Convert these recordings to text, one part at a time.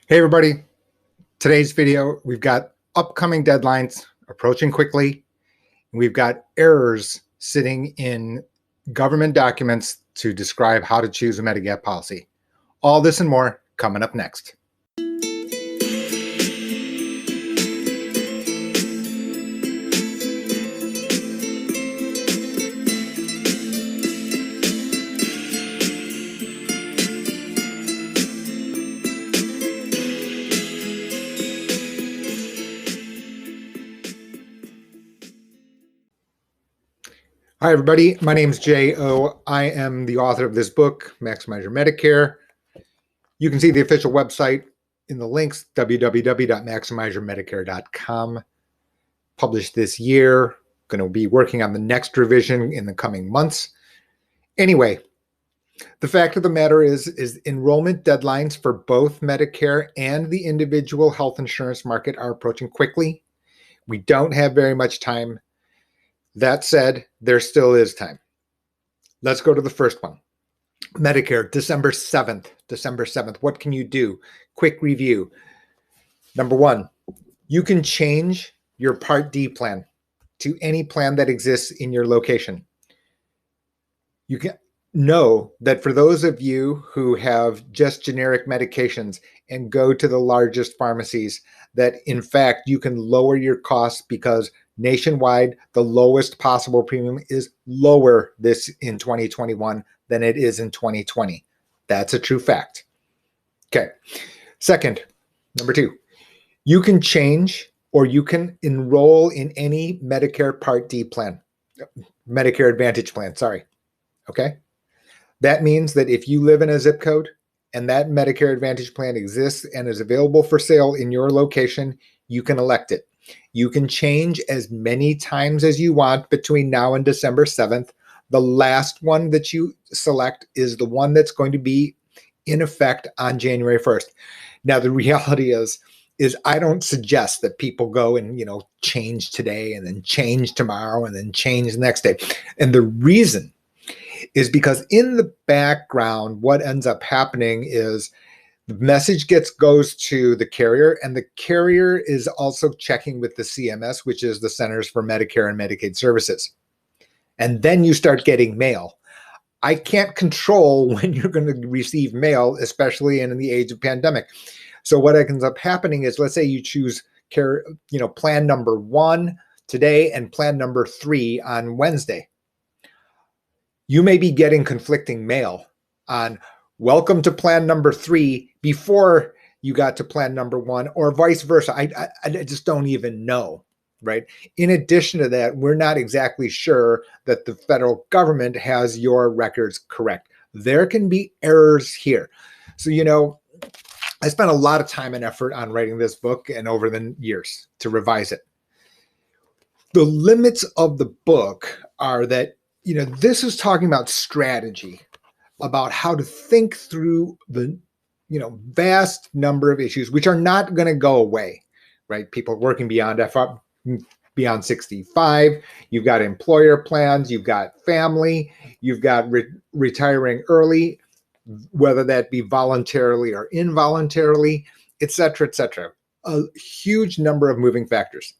Hey everybody, today's video, we've got upcoming deadlines approaching quickly. We've got errors sitting in government documents to describe how to choose a Medigap policy. All this and more coming up next. Hi everybody, my name is J.O. I am the author of this book, Maximize Your Medicare. You can see the official website in the links, www.maximizeyourmedicare.com. Published this year, going to be working on the next revision in the coming months. Anyway, the fact of the matter is enrollment deadlines for both Medicare and the individual health insurance market are approaching quickly. We don't have very much time. That said, there still is time. Let's go to the first one. Medicare, December 7th. December 7th. What can you do? Quick review. Number one, you can change your Part D plan to any plan that exists in your location. You can know that for those of you who have just generic medications and go to the largest pharmacies, that in fact you can lower your costs because nationwide, the lowest possible premium is lower this in 2021 than it is in 2020. That's a true fact. Okay. Second, number two, you can change or you can enroll in any Medicare Part D plan, Medicare Advantage plan, sorry. Okay. That means that if you live in a zip code and that Medicare Advantage plan exists and is available for sale in your location, you can elect it. You can change as many times as you want between now and December 7th. The last one that you select is the one that's going to be in effect on January 1st. Now, the reality is I don't suggest that people go and, change today and then change tomorrow and then change the next day. And the reason is because in the background, what ends up happening is the message goes to the carrier, and the carrier is also checking with the CMS, which is the Centers for Medicare and Medicaid Services. And then you start getting mail. I can't control when you're going to receive mail, especially in the age of pandemic. So what ends up happening is, let's say you choose plan number 1 today and plan number 3 on Wednesday. You may be getting conflicting mail on welcome to plan number 3 before you got to plan number 1, or vice versa. I just don't even know, right? In addition to that, we're not exactly sure that the federal government has your records correct. There can be errors here. So, I spent a lot of time and effort on writing this book and over the years to revise it. The limits of the book are that, this is talking about strategy, about how to think through the, vast number of issues, which are not going to go away, right? People working beyond 65, you've got employer plans, you've got family, you've got retiring early, whether that be voluntarily or involuntarily, et cetera, et cetera. A huge number of moving factors.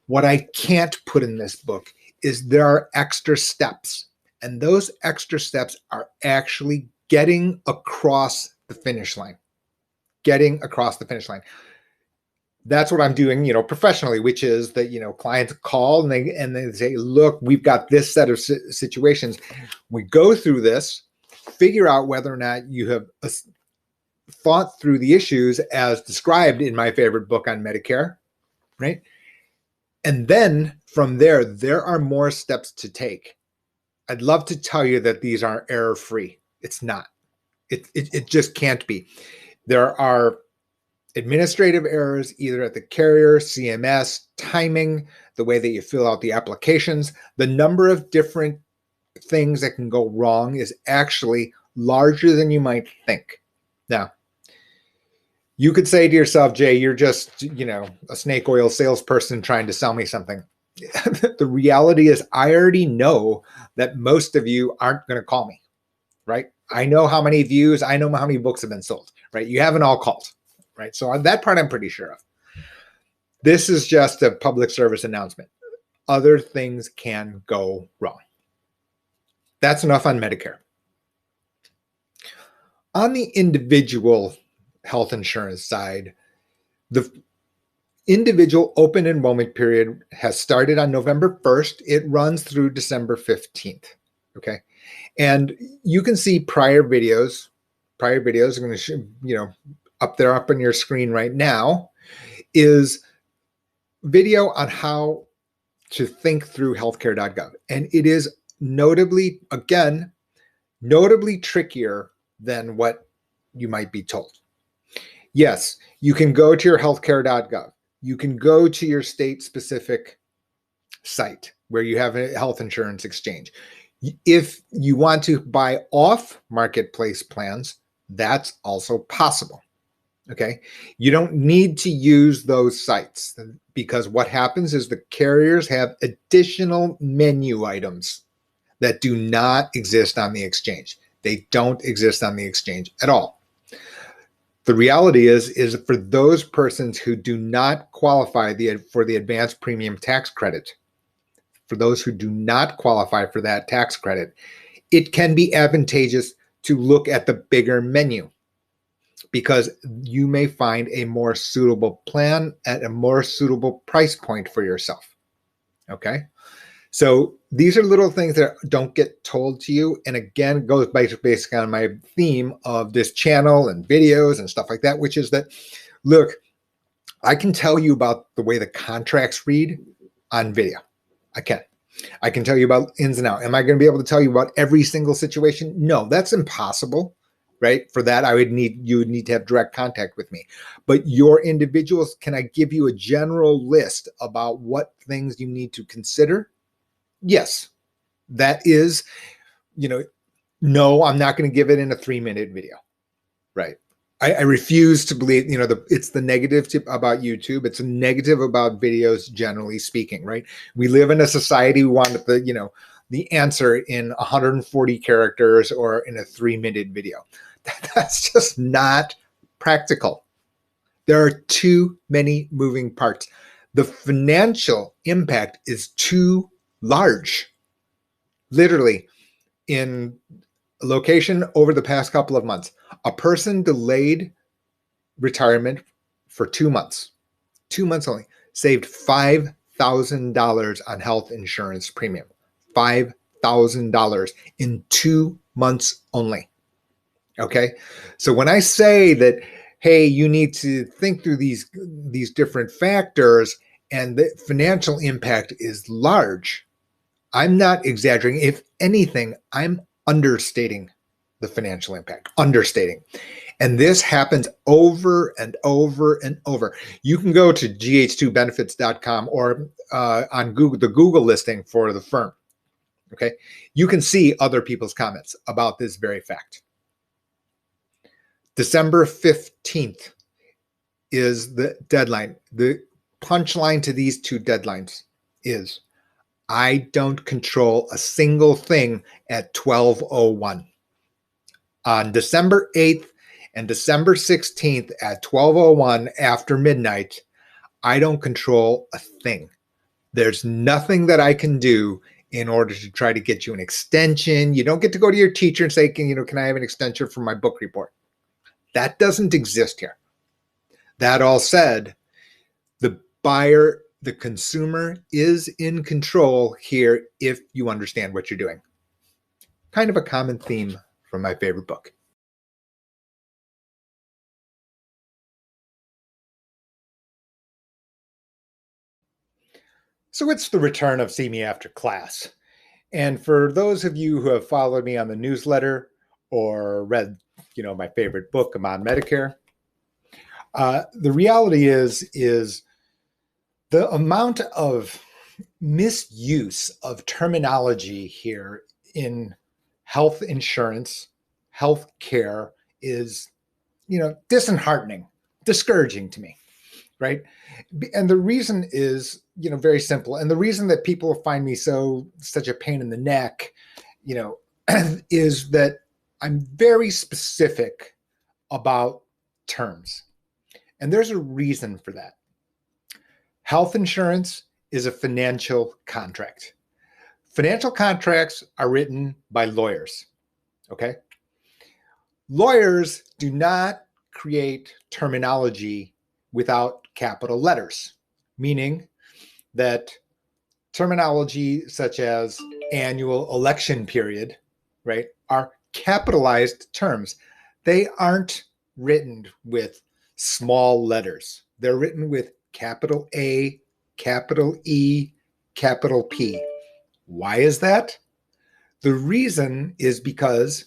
What I can't put in this book is there are extra steps. And those extra steps are actually getting across the finish line. Getting across the finish line. That's what I'm doing, professionally, which is that, clients call and they say, look, we've got this set of situations. We go through this, figure out whether or not you have thought through the issues as described in my favorite book on Medicare, right? And then from there are more steps to take. I'd love to tell you that these are error-free. It's not. It just can't be. There are administrative errors either at the carrier, CMS, timing, the way that you fill out the applications. The number of different things that can go wrong is actually larger than you might think. Now, you could say to yourself, Jay, you're just, a snake oil salesperson trying to sell me something. The reality is I already know that most of you aren't going to call me, right? I know how many views, I know how many books have been sold, right? You haven't all called, right? So on that part, I'm pretty sure of. This is just a public service announcement. Other things can go wrong. That's enough on Medicare. On the individual health insurance side, the individual open enrollment period has started on November 1st. It runs through December 15th. Okay. And you can see prior videos. I'm going to show, up on your screen right now is video on how to think through healthcare.gov. And it is notably trickier than what you might be told. Yes, you can go to your healthcare.gov. You can go to your state-specific site where you have a health insurance exchange. If you want to buy off marketplace plans, that's also possible. Okay. You don't need to use those sites because what happens is the carriers have additional menu items that do not exist on the exchange. They don't exist on the exchange at all. The reality is for those persons who do not qualify for the advanced premium tax credit, for those who do not qualify for that tax credit, it can be advantageous to look at the bigger menu because you may find a more suitable plan at a more suitable price point for yourself. Okay. So these are little things that don't get told to you. And again, goes basically on my theme of this channel and videos and stuff like that, which is that, look, I can tell you about the way the contracts read on video. I can tell you about ins and outs. Am I going to be able to tell you about every single situation? No, that's impossible, right? For that, you would need to have direct contact with me. But your individuals, can I give you a general list about what things you need to consider? Yes, that is, no, I'm not going to give it in a 3-minute video, right? I refuse to believe, it's the negative about YouTube. It's a negative about videos, generally speaking, right? We live in a society, we want the answer in 140 characters or in a 3-minute video. That's just not practical. There are too many moving parts. The financial impact is too large. Literally, in a location over the past couple of months, a person delayed retirement for 2 months. 2 months only. Saved $5,000 on health insurance premium. $5,000 in 2 months only. Okay? So when I say that, hey, you need to think through these different factors and the financial impact is large, I'm not exaggerating. If anything, I'm understating the financial impact, understating. And this happens over and over and over. You can go to gh2benefits.com or on Google, the Google listing for the firm. Okay. You can see other people's comments about this very fact. December 15th is the deadline. The punchline to these two deadlines is I don't control a single thing at 12:01. On December 8th and December 16th at 12:01 after midnight, I don't control a thing. There's nothing that I can do in order to try to get you an extension. You don't get to go to your teacher and say, can I have an extension for my book report? That doesn't exist here. That all said, the buyer, the consumer is in control here if you understand what you're doing. Kind of a common theme from my favorite book. So it's the return of See Me After Class. And for those of you who have followed me on the newsletter or read, my favorite book, I'm on Medicare, the reality is the amount of misuse of terminology here in health insurance, health care is, disheartening, discouraging to me, right? And the reason is, very simple. And the reason that people find me such a pain in the neck, is that I'm very specific about terms. And there's a reason for that. Health insurance is a financial contract. Financial contracts are written by lawyers, okay? Lawyers do not create terminology without capital letters, meaning that terminology such as annual election period, right, are capitalized terms. They aren't written with small letters. They're written with capital A, capital E, capital P. Why is that? The reason is because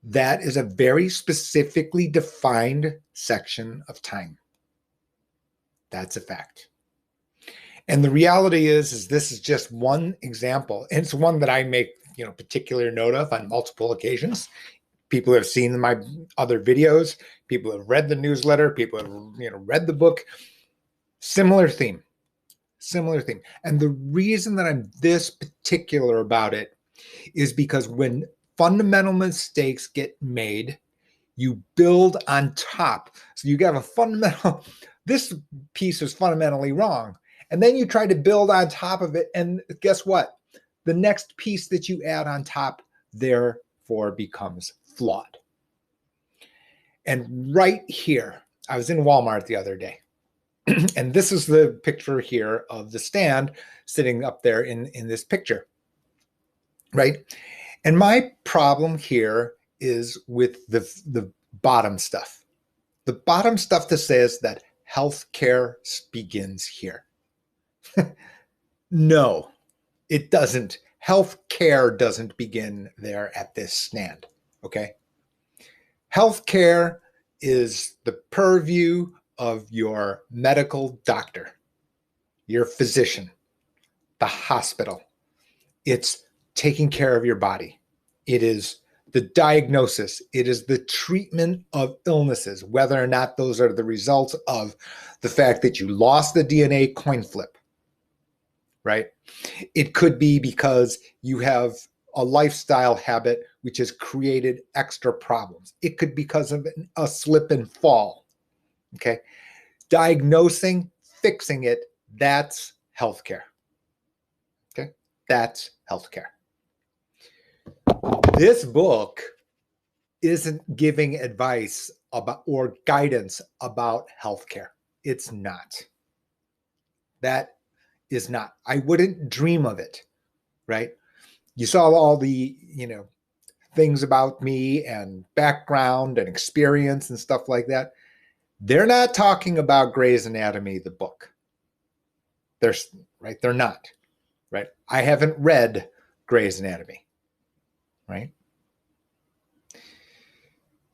that is a very specifically defined section of time. That's a fact. And the reality is this is just one example. And it's one that I make, particular note of on multiple occasions. People have seen my other videos. People have read the newsletter. People have, read the book. Similar theme. And the reason that I'm this particular about it is because when fundamental mistakes get made, you build on top. So you have a fundamental, this piece is fundamentally wrong. And then you try to build on top of it. And guess what? The next piece that you add on top, therefore, becomes flawed. And right here, I was in Walmart the other day. And this is the picture here of the stand sitting up there in this picture, right? And my problem here is with the bottom stuff. The bottom stuff that says that healthcare begins here. No, it doesn't. Healthcare doesn't begin there at this stand, okay? Healthcare is the purview of your medical doctor, your physician, the hospital. It's taking care of your body. It is the diagnosis. It is the treatment of illnesses, whether or not those are the results of the fact that you lost the DNA coin flip, right? It could be because you have a lifestyle habit which has created extra problems. It could be because of a slip and fall, okay? Diagnosing, fixing it, that's healthcare, okay? That's healthcare. This book isn't giving advice about or guidance about healthcare. It's not. That is not. I wouldn't dream of it, right? You saw all the, things about me and background and experience and stuff like that. They're not talking about Grey's Anatomy, the book. They're not, right? I haven't read Grey's Anatomy, right?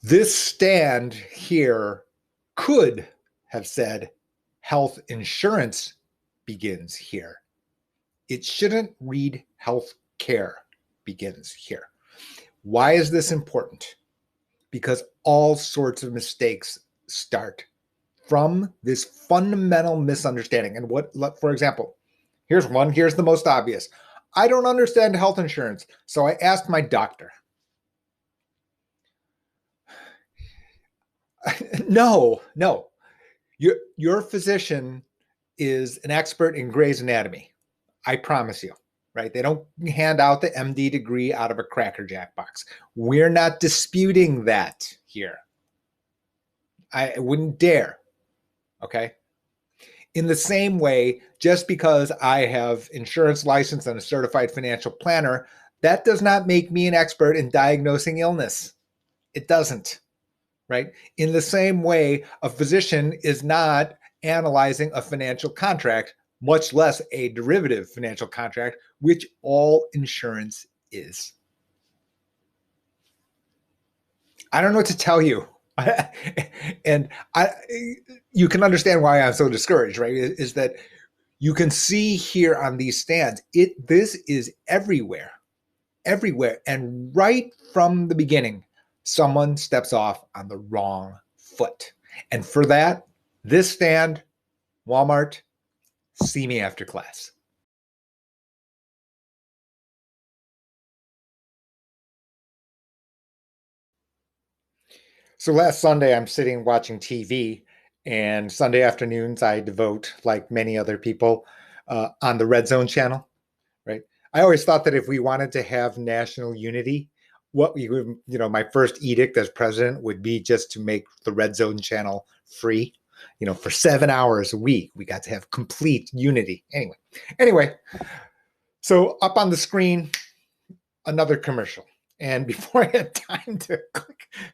This stand here could have said health insurance begins here. It shouldn't read health care begins here. Why is this important? Because all sorts of mistakes start from this fundamental misunderstanding. And for example, here's the most obvious. I don't understand health insurance, so I asked my doctor. No. Your physician is an expert in Grey's Anatomy. I promise you, right? They don't hand out the MD degree out of a Cracker Jack box. We're not disputing that here. I wouldn't dare, okay? In the same way, just because I have insurance license and a certified financial planner, that does not make me an expert in diagnosing illness. It doesn't. Right? In the same way, a physician is not analyzing a financial contract, much less a derivative financial contract, which all insurance is. I don't know what to tell you. And you can understand why I'm so discouraged, right? Is that you can see here on these stands, this is everywhere. And right from the beginning, someone steps off on the wrong foot. And for that, this stand, Walmart, see me after class. So last Sunday, I'm sitting watching TV, And Sunday afternoons, I devote, like many other people, on the Red Zone channel, right? I always thought that if we wanted to have national unity, what we would, my first edict as president would be just to make the Red Zone channel free. For 7 hours a week, we got to have complete unity. Anyway, so up on the screen, another commercial. And before I had time to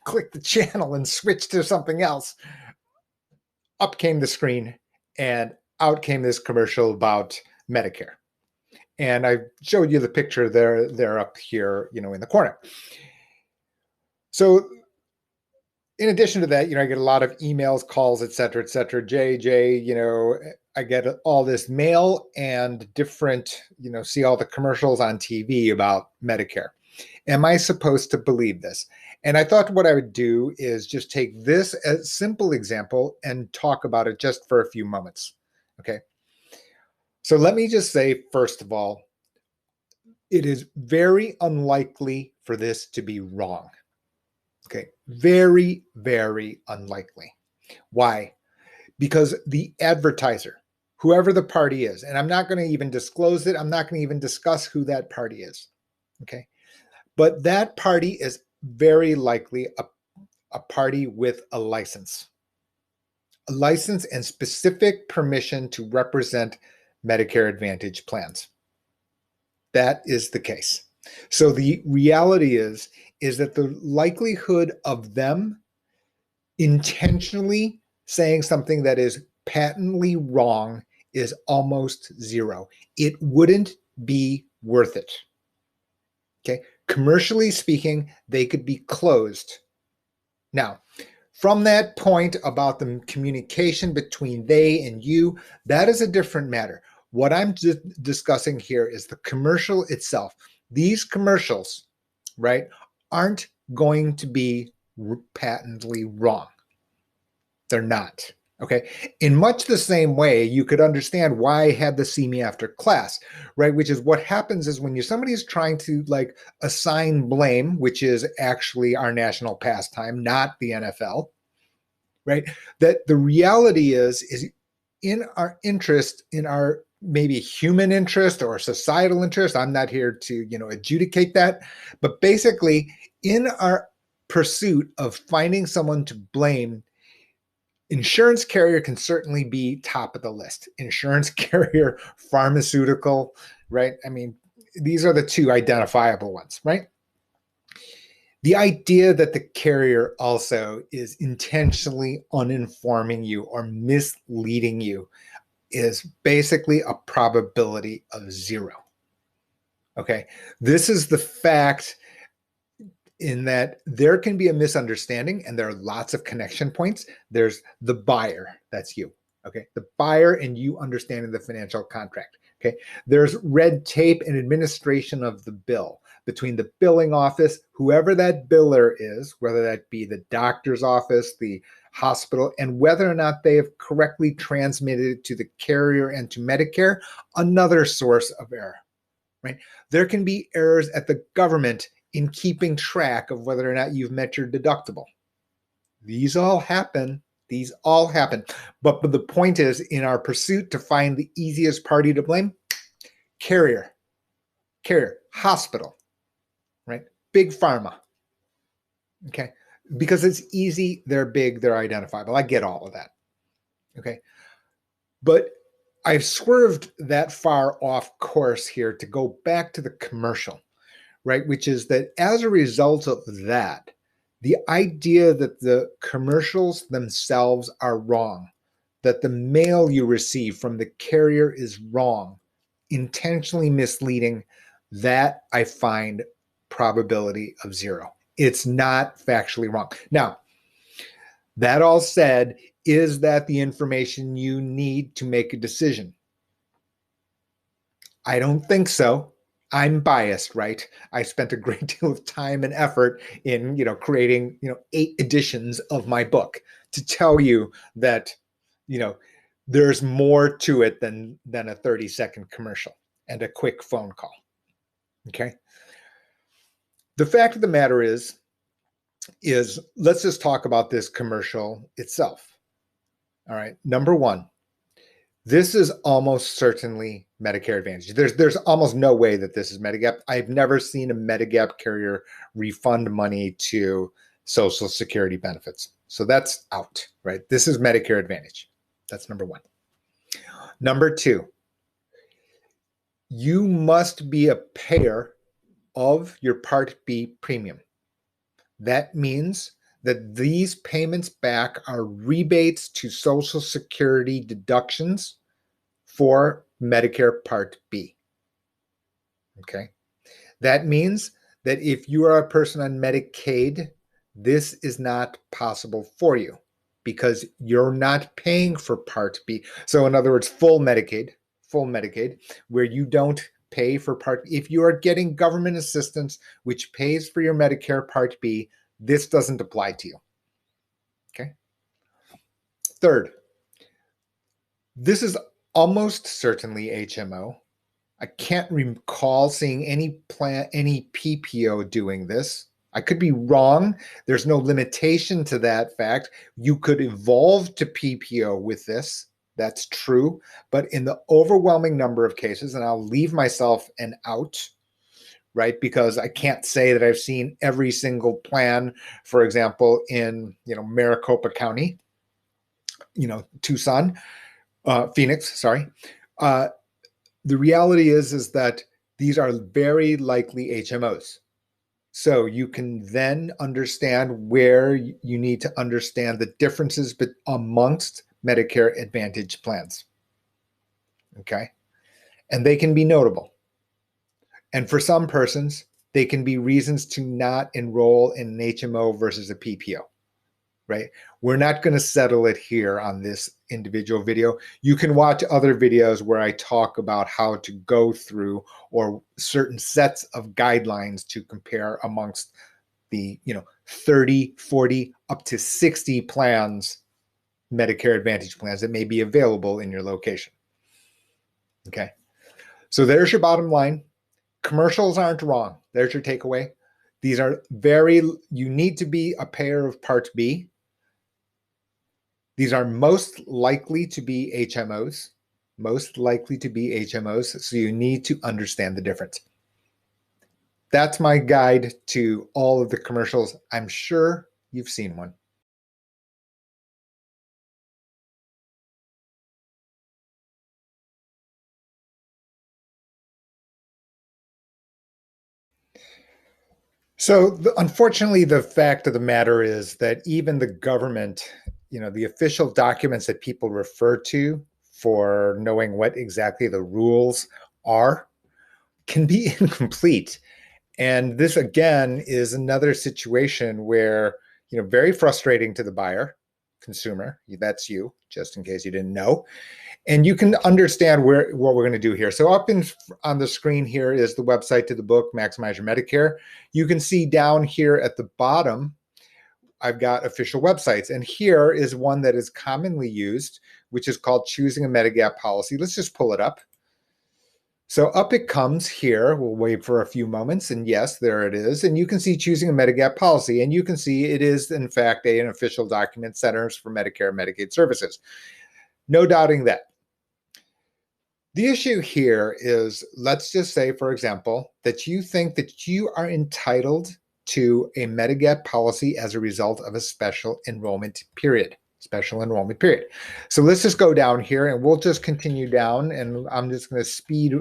click the channel and switch to something else, up came the screen and out came this commercial about Medicare. And I showed you the picture there. They're up here, in the corner. So in addition to that, I get a lot of emails, calls, et cetera, et cetera. JJ, I get all this mail and different, see all the commercials on TV about Medicare. Am I supposed to believe this? And I thought what I would do is just take this as a simple example and talk about it just for a few moments. Okay. So let me just say, first of all, it is very unlikely for this to be wrong. Okay. Very, very unlikely. Why? Because the advertiser, whoever the party is, and I'm not going to even disclose it. I'm not going to even discuss who that party is. Okay. But that party is very likely a party with a license and specific permission to represent Medicare Advantage plans. That is the case. So the reality is that the likelihood of them intentionally saying something that is patently wrong is almost zero. It wouldn't be worth it. Okay. Commercially speaking, they could be closed. Now, from that point about the communication between they and you, that is a different matter. What I'm discussing here is the commercial itself. These commercials, right, aren't going to be patently wrong. They're not. Okay. In much the same way, you could understand why I had the see me after class, right? Which is what happens is when somebody is trying to assign blame, which is actually our national pastime, not the NFL, right? That the reality is in our interest, in our maybe human interest or societal interest. I'm not here to, adjudicate that, but basically in our pursuit of finding someone to blame, insurance carrier can certainly be top of the list. Insurance carrier, pharmaceutical, right? I mean, these are the two identifiable ones, right? The idea that the carrier also is intentionally uninforming you or misleading you is basically a probability of zero. Okay. This is the fact in that there can be a misunderstanding and there are lots of connection points. There's the buyer, that's you. Okay. The buyer and you understanding the financial contract. Okay. There's red tape and administration of the bill between the billing office, whoever that biller is, whether that be the doctor's office, the hospital, and whether or not they have correctly transmitted it to the carrier and to Medicare, another source of error, right? There can be errors at the government in keeping track of whether or not you've met your deductible. These all happen. But the point is, in our pursuit to find the easiest party to blame, carrier, hospital, right? Big pharma. Okay. Because it's easy, they're big, they're identifiable. I get all of that. Okay. But I've swerved that far off course here to go back to the commercial, right? Which is that as a result of that, the idea that the commercials themselves are wrong, that the mail you receive from the carrier is wrong, intentionally misleading, that I find probability of zero. It's not factually wrong. Now, that all said, is that the information you need to make a decision? I don't think so. I'm biased, right? I spent a great deal of time and effort in, creating, 8 editions of my book to tell you that, there's more to it than a 30-second commercial and a quick phone call. Okay. The fact of the matter is let's just talk about this commercial itself. All right. Number one, this is almost certainly Medicare Advantage. There's almost no way that this is Medigap. I've never seen a Medigap carrier refund money to Social Security benefits. So that's out, right? This is Medicare Advantage. That's number one. Number two, you must be a payer of your Part B premium. That means that these payments back are rebates to Social Security deductions for Medicare Part B. Okay. That means that if you are a person on Medicaid, this is not possible for you because you're not paying for Part B. So, in other words, full Medicaid, where you don't pay for Part B. If you are getting government assistance, which pays for your Medicare Part B, this doesn't apply to you. Okay. Third, this is almost certainly HMO. I can't recall seeing any PPO doing this. I could be wrong. There's no limitation to that fact. You could evolve to PPO with this. That's true. But in the overwhelming number of cases, and I'll leave myself an out, right? Because I can't say that I've seen every single plan, for example, in Maricopa County, Tucson, Phoenix, sorry. The reality is that these are very likely HMOs. So you can then understand where you need to understand the differences amongst Medicare Advantage plans. Okay. And they can be notable. And for some persons, they can be reasons to not enroll in an HMO versus a PPO. Right? We're not going to settle it here on this individual video. You can watch other videos where I talk about how to go through or certain sets of guidelines to compare amongst the 30, 40, up to 60 plans, Medicare Advantage plans that may be available in your location. Okay. So there's your bottom line. Commercials aren't wrong. There's your takeaway. These are you need to be a payer of Part B. These are most likely to be HMOs, so you need to understand the difference. That's my guide to all of the commercials. I'm sure you've seen one. So unfortunately, the fact of the matter is that even the government, the official documents that people refer to for knowing what exactly the rules are can be incomplete. And this, again, is another situation where, very frustrating to the buyer, consumer, that's you, just in case you didn't know. And you can understand what we're going to do here. So up on the screen here is the website to the book, Maximize Your Medicare. You can see down here at the bottom, I've got official websites. And here is one that is commonly used, which is called Choosing a Medigap Policy. Let's just pull it up. So up it comes here. We'll wait for a few moments. And yes, there it is. And you can see Choosing a Medigap Policy. And you can see it is, in fact, an official document, Centers for Medicare and Medicaid Services. No doubting that. The issue here is, let's just say, for example, that you think that you are entitled to a Medigap policy as a result of a special enrollment period. So let's just go down here and we'll just continue down, and I'm just going to speed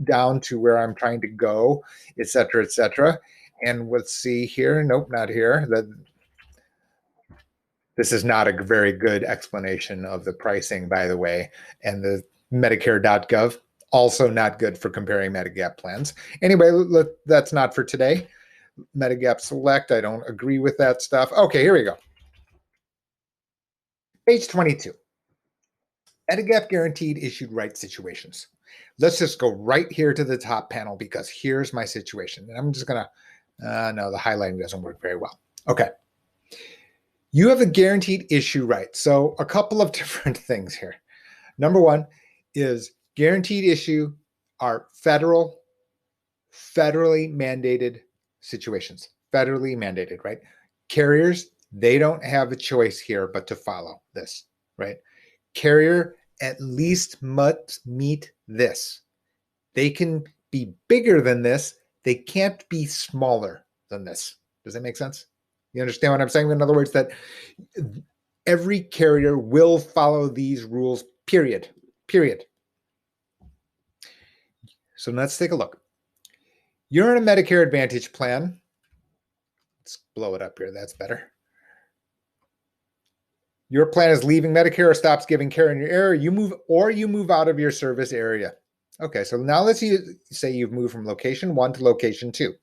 down to where I'm trying to go, et cetera, et cetera. And let's see here. Nope, not here. This is not a very good explanation of the pricing, by the way. And the Medicare.gov, also not good for comparing Medigap plans. Anyway, that's not for today. Medigap Select, I don't agree with that stuff. Okay, here we go. Page 22. Medigap guaranteed issued right situations. Let's just go right here to the top panel because here's my situation. And I'm just going to, no, the highlighting doesn't work very well. Okay. You have a guaranteed issue right. So a couple of different things here. Number one is guaranteed issue are federally mandated situations. Federally mandated, right? Carriers, they don't have a choice here but to follow this, right? carrier at least must meet this. They can be bigger than this. They can't be smaller than this. Does that make sense? You understand what I'm saying? In other words, that every carrier will follow these rules, period. So let's take a look. You're in a Medicare Advantage plan. Let's blow it up here. That's better. Your plan is leaving Medicare or stops giving care in your area. You move out of your service area. Okay, so now let's say you've moved from location 1 to location 2.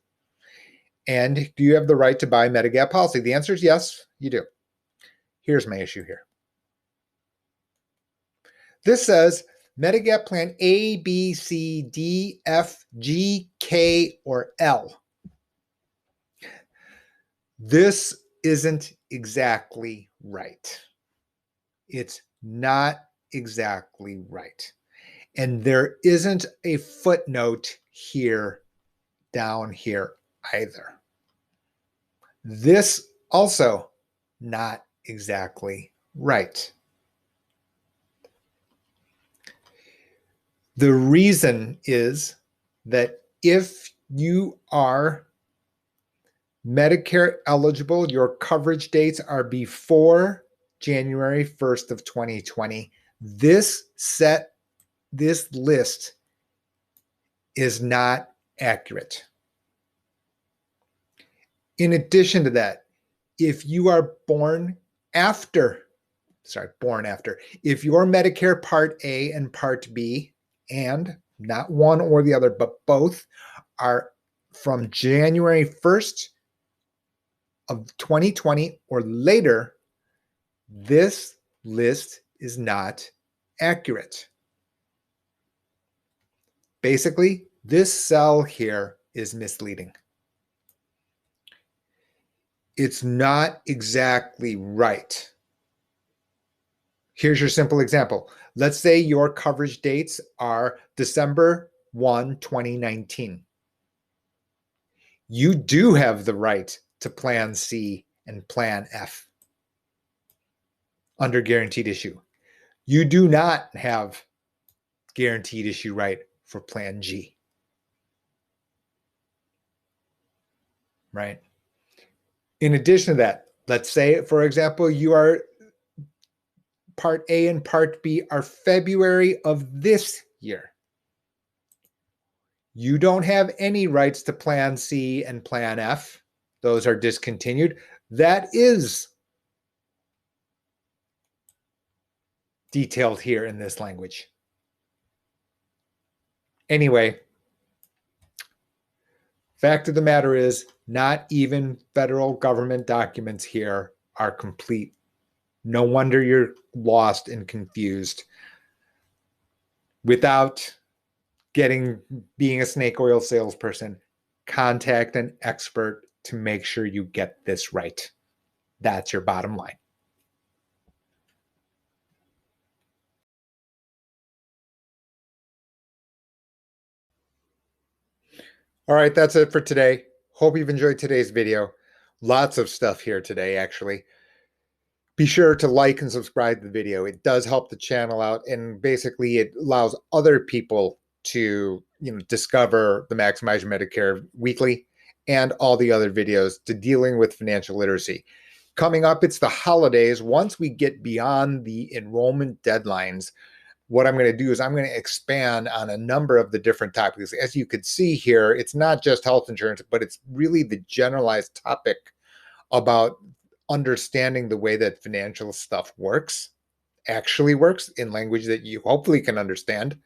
And do you have the right to buy Medigap policy? The answer is yes, you do. Here's my issue here. This says Medigap plan A, B, C, D, F, G, K, or L. This isn't exactly right. It's not exactly right. And there isn't a footnote here, down here either. This also not exactly right. The reason is that if you are Medicare eligible, your coverage dates are before January 1st of 2020. This list is not accurate. In addition to that, if you are born after, if your Medicare Part A and Part B, and not one or the other, but both, are from January 1st of 2020 or later, this list is not accurate. Basically, this cell here is misleading. It's not exactly right. Here's your simple example. Let's say your coverage dates are December 1, 2019. You do have the right to Plan C and Plan F under guaranteed issue. You do not have guaranteed issue right for Plan G. Right? In addition to that, let's say, for example, you are Part A and Part B are February of this year. You don't have any rights to Plan C and Plan F. Those are discontinued. That is detailed here in this language. Anyway, fact of the matter is, not even federal government documents here are complete. No wonder you're lost and confused. Without being a snake oil salesperson, contact an expert to make sure you get this right. That's your bottom line. All right, that's it for today. Hope you've enjoyed today's video. Lots of stuff here today, actually. Be sure to like and subscribe to the video. It does help the channel out, and basically it allows other people to discover the Maximize Your Medicare Weekly and all the other videos to dealing with financial literacy. Coming up, it's the holidays. Once we get beyond the enrollment deadlines, what I'm going to do is I'm going to expand on a number of the different topics. As you could see here, it's not just health insurance, but it's really the generalized topic about understanding the way that financial stuff actually works in language that you hopefully can understand.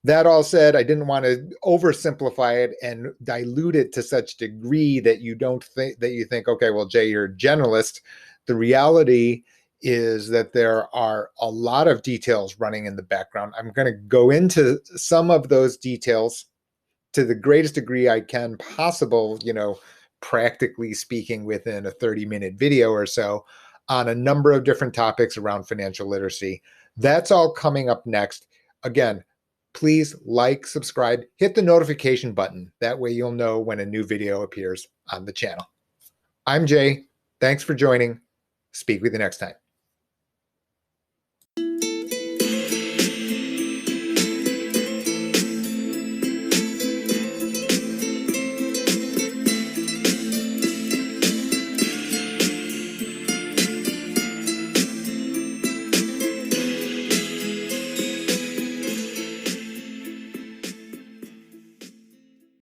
That all said, I didn't want to oversimplify it and dilute it to such degree that you think, okay, well, Jay, you're a generalist. The reality is that there are a lot of details running in the background. I'm going to go into some of those details to the greatest degree I can possible, practically speaking, within a 30-minute video or so on a number of different topics around financial literacy. That's all coming up next. Again, please like, subscribe, hit the notification button. That way you'll know when a new video appears on the channel. I'm Jay. Thanks for joining. Speak with you next time.